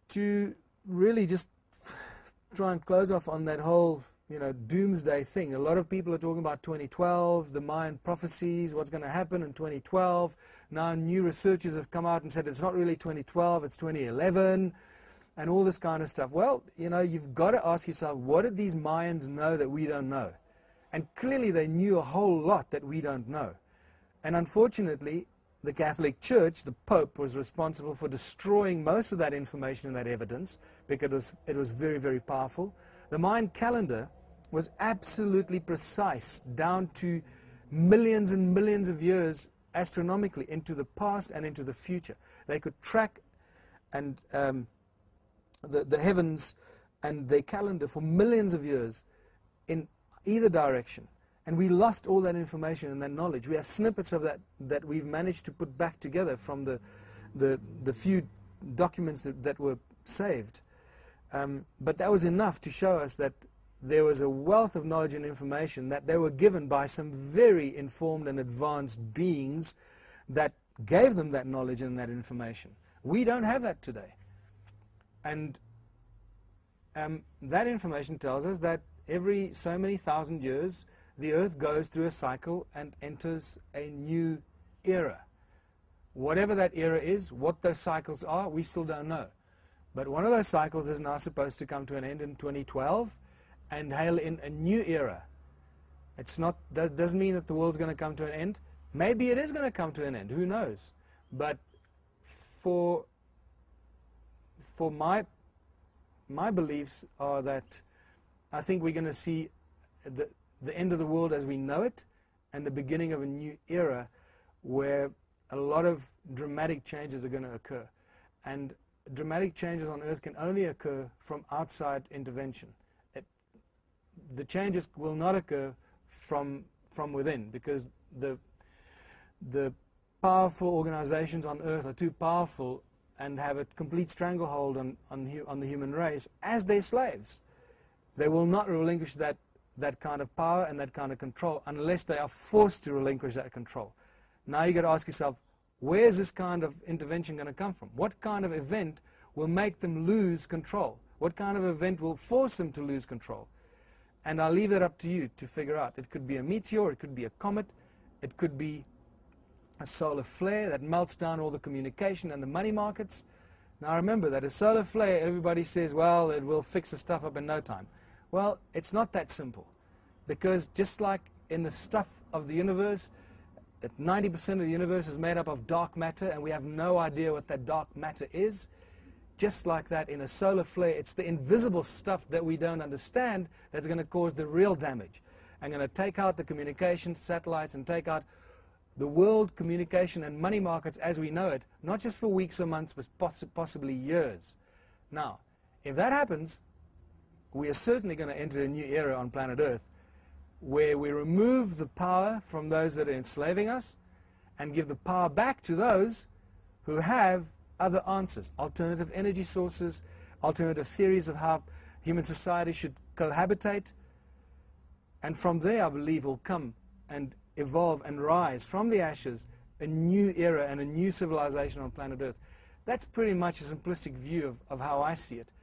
to really just try and close off on that whole, doomsday thing. A lot of people are talking about 2012, the Mayan prophecies, what's going to happen in 2012. Now new researchers have come out and said it's not really 2012, it's 2011, and all this kind of stuff. Well, you've got to ask yourself, what did these Mayans know that we don't know? And clearly they knew a whole lot that we don't know. And unfortunately, the Catholic Church, the Pope, was responsible for destroying most of that information and that evidence because it was very, very powerful. The Mayan calendar was absolutely precise, down to millions and millions of years astronomically into the past and into the future. They could track and the heavens and their calendar for millions of years in either direction. And we lost all that information and that knowledge. We have snippets of that we've managed to put back together from the few documents that were saved. But that was enough to show us that there was a wealth of knowledge and information that they were given by some very informed and advanced beings that gave them that knowledge and that information. We don't have that today. And that information tells us that every so many thousand years, the earth goes through a cycle and enters a new era. Whatever that era is, what those cycles are, we still don't know. But one of those cycles is now supposed to come to an end in 2012 and hail in a new era. It's not, that doesn't mean that the world's going to come to an end. Maybe it is going to come to an end, who knows? But for my beliefs are that I think we're going to see the end of the world as we know it and the beginning of a new era where a lot of dramatic changes are going to occur. And dramatic changes on earth can only occur from outside intervention. The changes will not occur from within, because the powerful organizations on earth are too powerful and have a complete stranglehold on the human race as their slaves. They will not relinquish that kind of power and that kind of control unless they are forced to relinquish that control. Now you've got to ask yourself, where is this kind of intervention going to come from? What kind of event will make them lose control? What kind of event will force them to lose control? And I'll leave it up to you to figure out. It could be a meteor, it could be a comet, it could be a solar flare that melts down all the communication and the money markets. Now remember that a solar flare, everybody says, well, it will fix the stuff up in no time. Well, it's not that simple, because just like in the stuff of the universe, 90% of the universe is made up of dark matter, and we have no idea what that dark matter is. Just like that, in a solar flare, it's the invisible stuff that we don't understand that's going to cause the real damage. And going to take out the communication satellites and take out the world communication and money markets as we know it, not just for weeks or months, but possibly years. Now, if that happens, we are certainly going to enter a new era on planet Earth where we remove the power from those that are enslaving us and give the power back to those who have other answers, alternative energy sources, alternative theories of how human society should cohabitate. And from there, I believe, will come and evolve and rise from the ashes a new era and a new civilization on planet Earth. That's pretty much a simplistic view of how I see it.